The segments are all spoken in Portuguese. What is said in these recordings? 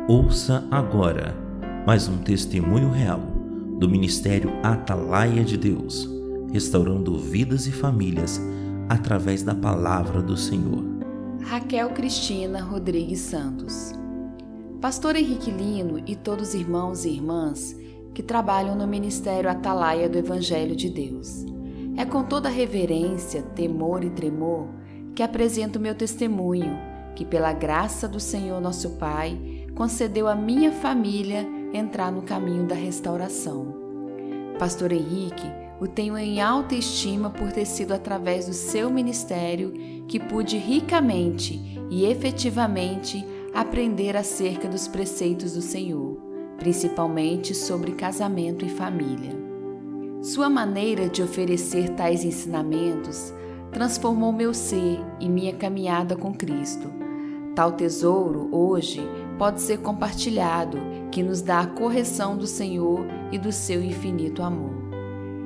Ouça agora mais um testemunho real do Ministério Atalaia de Deus, restaurando vidas e famílias através da palavra do Senhor. Raquel Cristina Rodrigues Santos. Pastor Henrique Lino e todos os irmãos e irmãs que trabalham no Ministério Atalaia do Evangelho de Deus. É com toda reverência, temor e tremor que apresento meu testemunho, que pela graça do Senhor nosso Pai, concedeu à minha família entrar no caminho da restauração. Pastor Henrique, o tenho em alta estima por ter sido através do seu ministério que pude ricamente e efetivamente aprender acerca dos preceitos do Senhor, principalmente sobre casamento e família. Sua maneira de oferecer tais ensinamentos transformou meu ser e minha caminhada com Cristo. Tal tesouro, hoje, pode ser compartilhado, que nos dá a correção do Senhor e do seu infinito amor.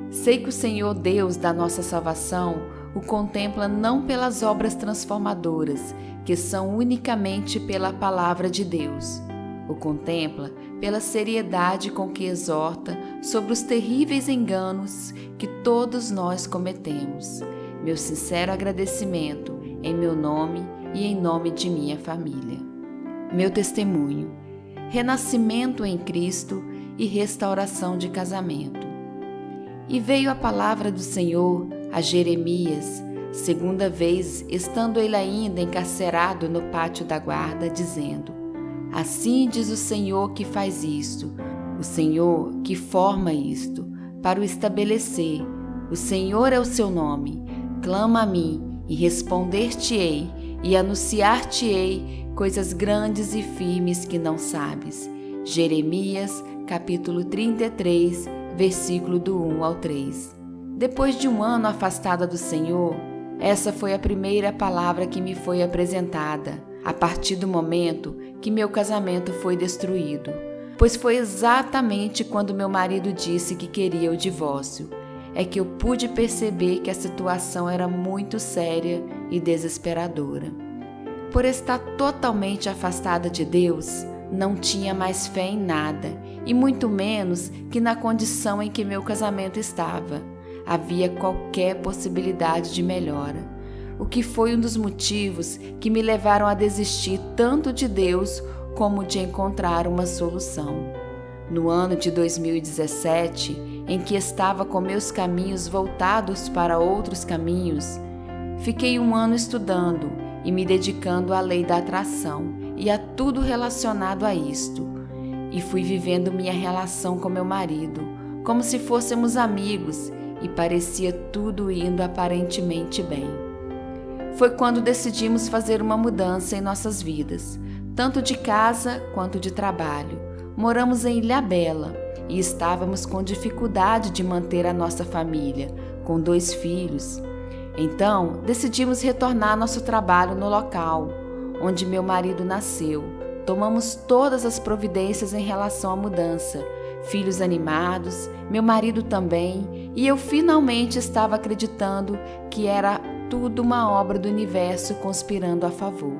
Sei que o Senhor Deus da nossa salvação o contempla não pelas obras transformadoras, que são unicamente pela palavra de Deus. O contempla pela seriedade com que exorta sobre os terríveis enganos que todos nós cometemos. Meu sincero agradecimento em meu nome e em nome de minha família. Meu testemunho: renascimento em Cristo e restauração de casamento. E veio a palavra do Senhor a Jeremias, segunda vez, estando ele ainda encarcerado no pátio da guarda, dizendo: Assim diz o Senhor que faz isto, o Senhor que forma isto, para o estabelecer. O Senhor é o seu nome. Clama a mim, e responder-te-ei, e anunciar-te-ei coisas grandes e firmes que não sabes. Jeremias, capítulo 33, versículo do 1 ao 3. Depois de um ano afastada do Senhor, essa foi a primeira palavra que me foi apresentada, a partir do momento que meu casamento foi destruído, pois foi exatamente quando meu marido disse que queria o divórcio, é que eu pude perceber que a situação era muito séria e desesperadora. Por estar totalmente afastada de Deus, não tinha mais fé em nada, e muito menos que na condição em que meu casamento estava. Havia qualquer possibilidade de melhora, o que foi um dos motivos que me levaram a desistir tanto de Deus como de encontrar uma solução. No ano de 2017, em que estava com meus caminhos voltados para outros caminhos, fiquei um ano estudando e me dedicando à lei da atração e a tudo relacionado a isto. E fui vivendo minha relação com meu marido, como se fôssemos amigos, e parecia tudo indo aparentemente bem. Foi quando decidimos fazer uma mudança em nossas vidas, tanto de casa quanto de trabalho. Moramos em Ilhabela e estávamos com dificuldade de manter a nossa família, com 2 filhos. Então, decidimos retornar nosso trabalho no local onde meu marido nasceu. Tomamos todas as providências em relação à mudança, filhos animados, meu marido também, e eu finalmente estava acreditando que era tudo uma obra do universo conspirando a favor.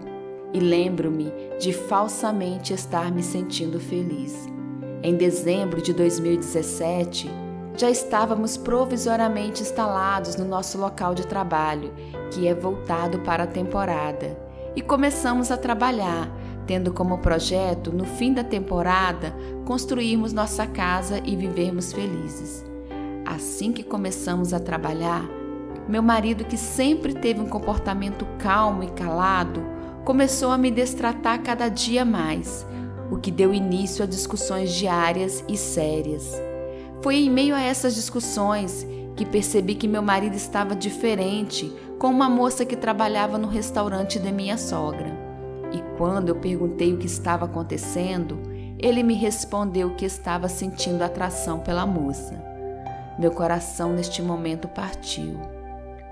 E lembro-me de falsamente estar me sentindo feliz. Em dezembro de 2017, já estávamos provisoriamente instalados no nosso local de trabalho, que é voltado para a temporada, e começamos a trabalhar, tendo como projeto, no fim da temporada, construirmos nossa casa e vivermos felizes. Assim que começamos a trabalhar, meu marido, que sempre teve um comportamento calmo e calado, começou a me destratar cada dia mais, o que deu início a discussões diárias e sérias. Foi em meio a essas discussões que percebi que meu marido estava diferente com uma moça que trabalhava no restaurante da minha sogra. E quando eu perguntei o que estava acontecendo, ele me respondeu que estava sentindo atração pela moça. Meu coração neste momento partiu.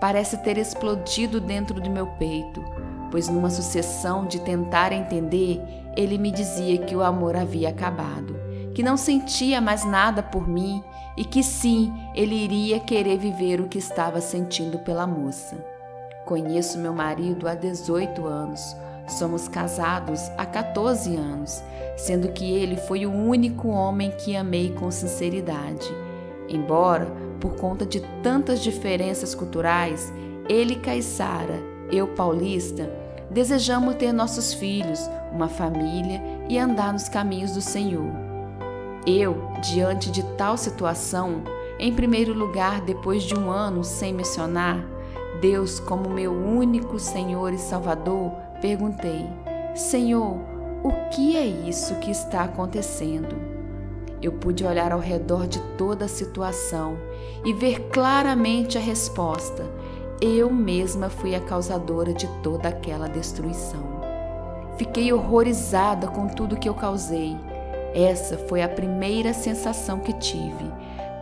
Parece ter explodido dentro do meu peito, pois numa sucessão de tentar entender, ele me dizia que o amor havia acabado, que não sentia mais nada por mim e que sim, ele iria querer viver o que estava sentindo pela moça. Conheço meu marido há 18 anos, Somos casados há 14 anos, sendo que ele foi o único homem que amei com sinceridade. Embora, por conta de tantas diferenças culturais, ele caiçara, eu paulista, desejamos ter nossos filhos, uma família e andar nos caminhos do Senhor. Eu, diante de tal situação, em primeiro lugar, depois de um ano sem mencionar Deus como meu único Senhor e Salvador, perguntei: Senhor, o que é isso que está acontecendo? Eu pude olhar ao redor de toda a situação e ver claramente a resposta. Eu mesma fui a causadora de toda aquela destruição. Fiquei horrorizada com tudo que eu causei. Essa foi a primeira sensação que tive.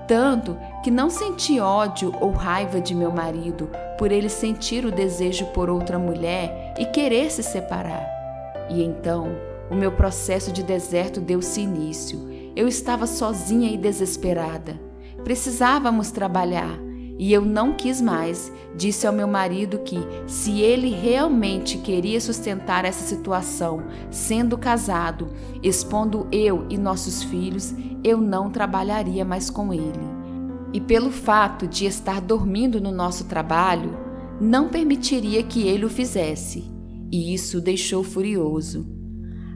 Tanto que não senti ódio ou raiva de meu marido por ele sentir o desejo por outra mulher e querer se separar. E então, o meu processo de deserto deu-se início. Eu estava sozinha e desesperada. Precisávamos trabalhar. E eu não quis mais. Disse ao meu marido que, se ele realmente queria sustentar essa situação, sendo casado, expondo eu e nossos filhos, eu não trabalharia mais com ele. E pelo fato de estar dormindo no nosso trabalho, não permitiria que ele o fizesse. E isso o deixou furioso.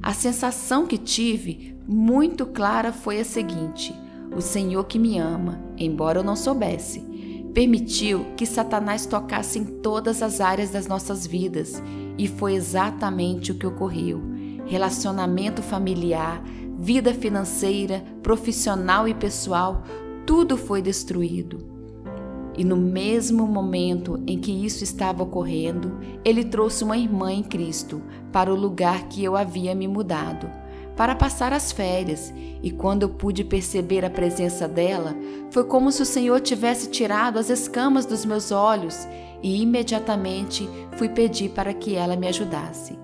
A sensação que tive, muito clara, foi a seguinte: o Senhor que me ama, embora eu não soubesse, permitiu que Satanás tocasse em todas as áreas das nossas vidas, e foi exatamente o que ocorreu. Relacionamento familiar, vida financeira, profissional e pessoal, tudo foi destruído. E no mesmo momento em que isso estava ocorrendo, ele trouxe uma irmã em Cristo para o lugar que eu havia me mudado, para passar as férias, e quando eu pude perceber a presença dela, foi como se o Senhor tivesse tirado as escamas dos meus olhos e imediatamente fui pedir para que ela me ajudasse.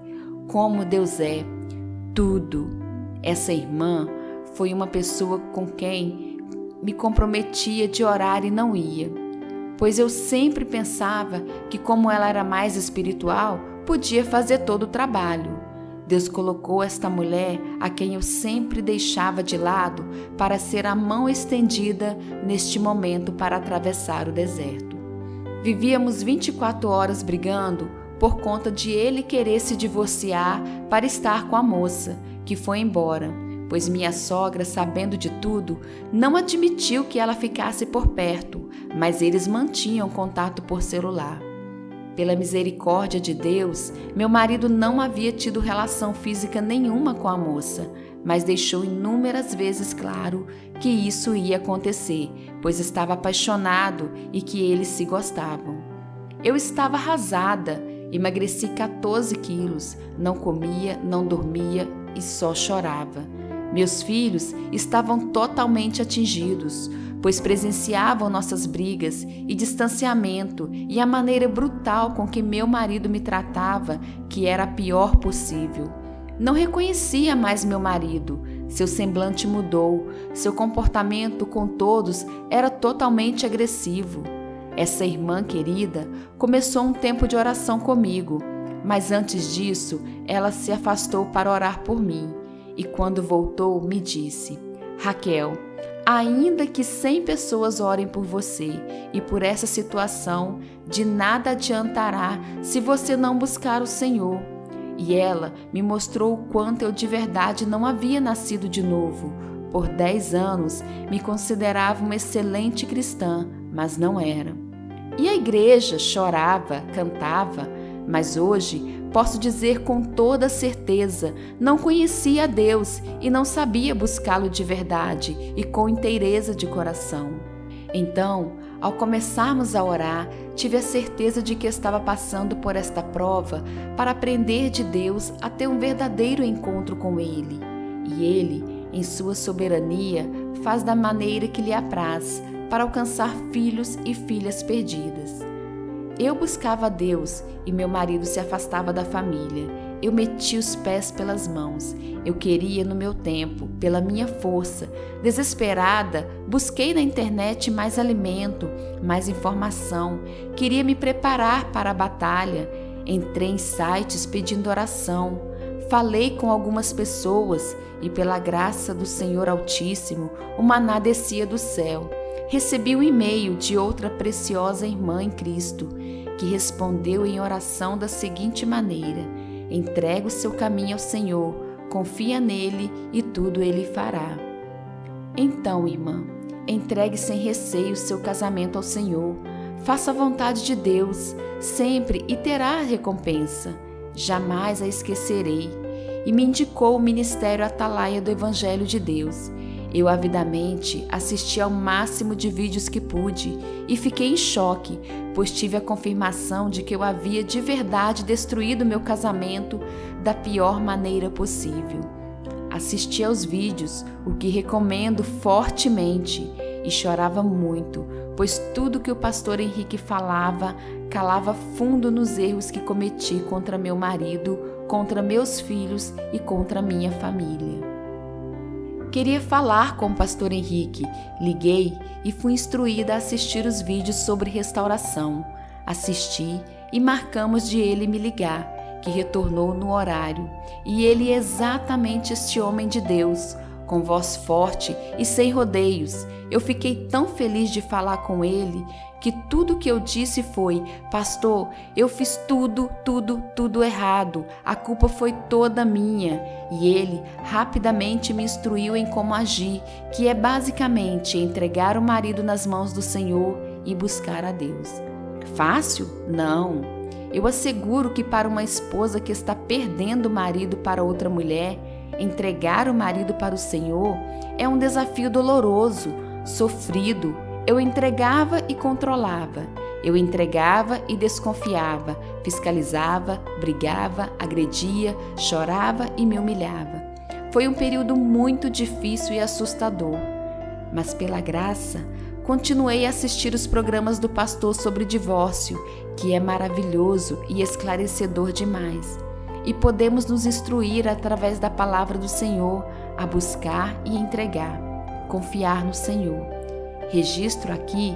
Como Deus é, tudo! Essa irmã foi uma pessoa com quem me comprometia de orar e não ia, pois eu sempre pensava que, como ela era mais espiritual, podia fazer todo o trabalho. Deus colocou esta mulher, a quem eu sempre deixava de lado, para ser a mão estendida neste momento para atravessar o deserto. Vivíamos 24 horas brigando por conta de ele querer se divorciar para estar com a moça, que foi embora, pois minha sogra, sabendo de tudo, não admitiu que ela ficasse por perto, mas eles mantinham contato por celular. Pela misericórdia de Deus, meu marido não havia tido relação física nenhuma com a moça, mas deixou inúmeras vezes claro que isso ia acontecer, pois estava apaixonado e que eles se gostavam. Eu estava arrasada, emagreci 14 quilos, não comia, não dormia e só chorava. Meus filhos estavam totalmente atingidos, pois presenciavam nossas brigas e distanciamento e a maneira brutal com que meu marido me tratava, que era a pior possível. Não reconhecia mais meu marido, seu semblante mudou, seu comportamento com todos era totalmente agressivo. Essa irmã querida começou um tempo de oração comigo, mas antes disso ela se afastou para orar por mim. E quando voltou, me disse: Raquel, ainda que 100 pessoas orem por você e por essa situação, de nada adiantará se você não buscar o Senhor. E ela me mostrou o quanto eu de verdade não havia nascido de novo. Por 10 anos me considerava uma excelente cristã, mas não era. E a igreja chorava, cantava, mas hoje posso dizer com toda certeza, não conhecia a Deus e não sabia buscá-lo de verdade e com inteireza de coração. Então, ao começarmos a orar, tive a certeza de que estava passando por esta prova para aprender de Deus a ter um verdadeiro encontro com Ele. E Ele, em sua soberania, faz da maneira que lhe apraz para alcançar filhos e filhas perdidas. Eu buscava a Deus e meu marido se afastava da família. Eu meti os pés pelas mãos. Eu queria no meu tempo, pela minha força. Desesperada, busquei na internet mais alimento, mais informação. Queria me preparar para a batalha. Entrei em sites pedindo oração, falei com algumas pessoas e, pela graça do Senhor Altíssimo, o maná descia do céu. Recebi um e-mail de outra preciosa irmã em Cristo, que respondeu em oração da seguinte maneira: entrega o seu caminho ao Senhor, confia nele e tudo ele fará. Então, irmã, entregue sem receio o seu casamento ao Senhor. Faça a vontade de Deus, sempre, e terá a recompensa. Jamais a esquecerei. E me indicou o Ministério Atalaia do Evangelho de Deus. Eu avidamente assisti ao máximo de vídeos que pude e fiquei em choque, pois tive a confirmação de que eu havia de verdade destruído meu casamento da pior maneira possível. Assisti aos vídeos, o que recomendo fortemente, e chorava muito, pois tudo que o pastor Henrique falava calava fundo nos erros que cometi contra meu marido, contra meus filhos e contra minha família. Queria falar com o pastor Henrique, liguei e fui instruída a assistir os vídeos sobre restauração. Assisti e marcamos de ele me ligar, que retornou no horário. E ele é exatamente este homem de Deus, com voz forte e sem rodeios. Eu fiquei tão feliz de falar com ele que tudo que eu disse foi: pastor, eu fiz tudo errado, a culpa foi toda minha. E ele rapidamente me instruiu em como agir, que é basicamente entregar o marido nas mãos do Senhor e buscar a Deus. Fácil? Não. Eu asseguro que para uma esposa que está perdendo o marido para outra mulher, entregar o marido para o Senhor é um desafio doloroso, sofrido. Eu entregava e controlava. Eu entregava e desconfiava, fiscalizava, brigava, agredia, chorava e me humilhava. Foi um período muito difícil e assustador. Mas pela graça, continuei a assistir os programas do pastor sobre divórcio, que é maravilhoso e esclarecedor demais. E podemos nos instruir através da palavra do Senhor a buscar e entregar, confiar no Senhor. Registro aqui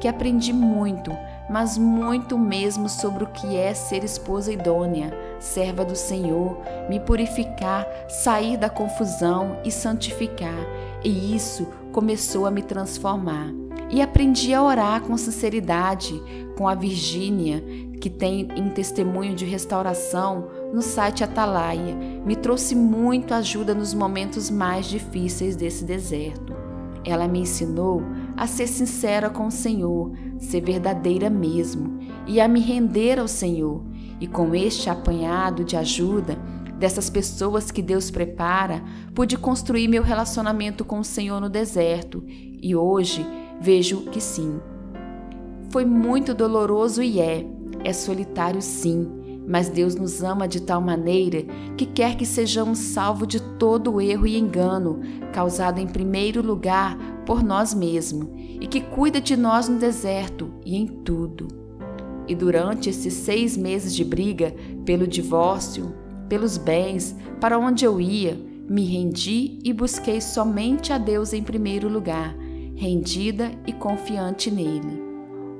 que aprendi muito, mas muito mesmo sobre o que é ser esposa idônea, serva do Senhor, me purificar, sair da confusão e santificar. E isso começou a me transformar. E aprendi a orar com sinceridade, com a Virgínia, que tem em testemunho de restauração no site Atalaia. Me trouxe muito ajuda nos momentos mais difíceis desse deserto. Ela me ensinou a ser sincera com o Senhor, ser verdadeira mesmo, e a me render ao Senhor. E com este apanhado de ajuda dessas pessoas que Deus prepara, pude construir meu relacionamento com o Senhor no deserto. E hoje vejo que sim. Foi muito doloroso e é solitário sim, mas Deus nos ama de tal maneira que quer que sejamos salvos de todo o erro e engano causado em primeiro lugar por nós mesmos e que cuida de nós no deserto e em tudo. E durante esses 6 meses de briga pelo divórcio, pelos bens, para onde eu ia, me rendi e busquei somente a Deus em primeiro lugar, rendida e confiante nele.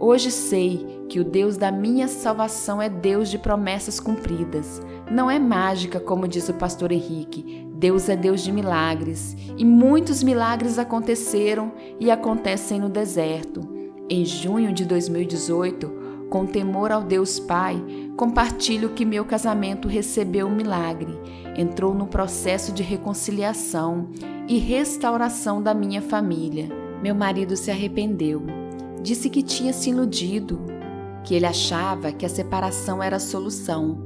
Hoje sei que o Deus da minha salvação é Deus de promessas cumpridas. Não é mágica, como diz o pastor Henrique. Deus é Deus de milagres. E muitos milagres aconteceram e acontecem no deserto. Em junho de 2018, com temor ao Deus Pai, compartilho que meu casamento recebeu um milagre. Entrou no processo de reconciliação e restauração da minha família. Meu marido se arrependeu. Disse que tinha se iludido, que ele achava que a separação era a solução.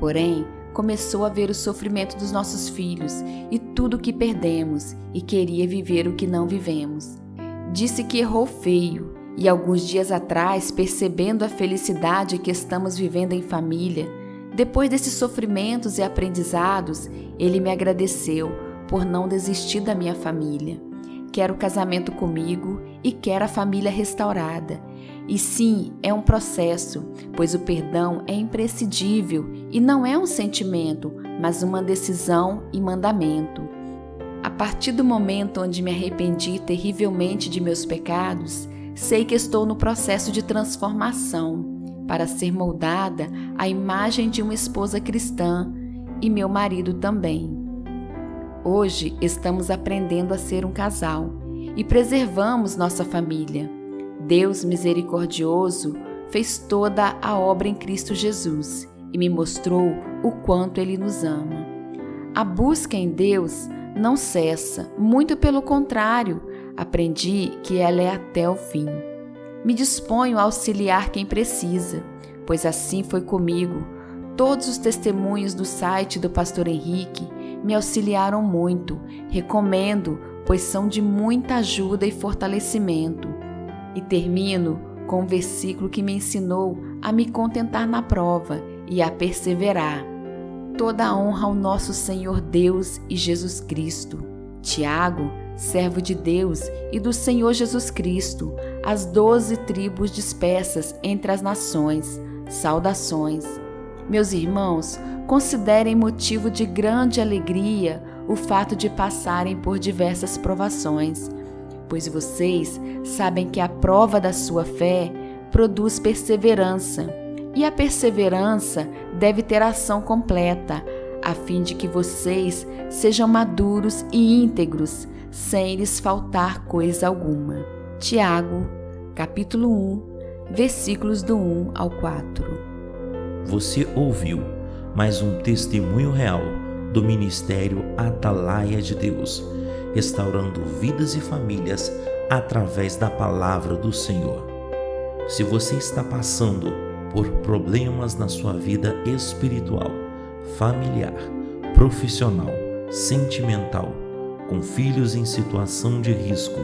Porém, começou a ver o sofrimento dos nossos filhos e tudo o que perdemos e queria viver o que não vivemos. Disse que errou feio e alguns dias atrás, percebendo a felicidade que estamos vivendo em família, depois desses sofrimentos e aprendizados, ele me agradeceu por não desistir da minha família. Quer o casamento comigo e quer a família restaurada. E sim, é um processo, pois o perdão é imprescindível e não é um sentimento, mas uma decisão e mandamento. A partir do momento onde me arrependi terrivelmente de meus pecados, sei que estou no processo de transformação. para ser moldada à imagem de uma esposa cristã e meu marido também. Hoje estamos aprendendo a ser um casal e preservamos nossa família. Deus misericordioso fez toda a obra em Cristo Jesus e me mostrou o quanto Ele nos ama. A busca em Deus não cessa, muito pelo contrário, aprendi que ela é até o fim. Me disponho a auxiliar quem precisa, pois assim foi comigo. Todos os testemunhos do site do Pastor Henrique me auxiliaram muito, recomendo, pois são de muita ajuda e fortalecimento. E termino com um versículo que me ensinou a me contentar na prova e a perseverar. Toda a honra ao nosso Senhor Deus e Jesus Cristo. Tiago, servo de Deus e do Senhor Jesus Cristo, as 12 tribos dispersas entre as nações. Saudações. Meus irmãos, considerem motivo de grande alegria o fato de passarem por diversas provações, pois vocês sabem que a prova da sua fé produz perseverança, e a perseverança deve ter ação completa, a fim de que vocês sejam maduros e íntegros, sem lhes faltar coisa alguma. Tiago, capítulo 1, versículos do 1 ao 4. Você ouviu mais um testemunho real do Ministério Atalaia de Deus, restaurando vidas e famílias através da palavra do Senhor. Se você está passando por problemas na sua vida espiritual, familiar, profissional, sentimental, com filhos em situação de risco,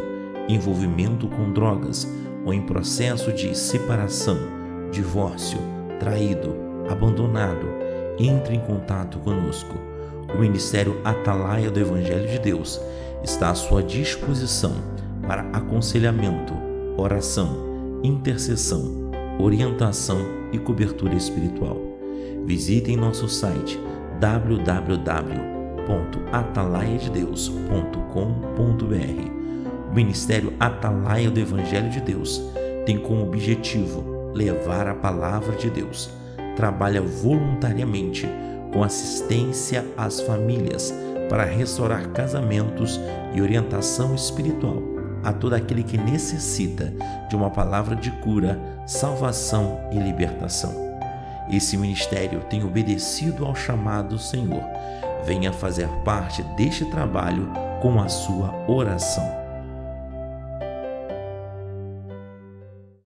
envolvimento com drogas ou em processo de separação, divórcio, traído, abandonado, entre em contato conosco. O Ministério Atalaia do Evangelho de Deus está à sua disposição para aconselhamento, oração, intercessão, orientação e cobertura espiritual. Visitem nosso site www.atalaiadedeus.com.br. O Ministério Atalaia do Evangelho de Deus tem como objetivo levar a palavra de Deus. Trabalha voluntariamente com assistência às famílias para restaurar casamentos e orientação espiritual a todo aquele que necessita de uma palavra de cura, salvação e libertação. Esse ministério tem obedecido ao chamado do Senhor. Venha fazer parte deste trabalho com a sua oração.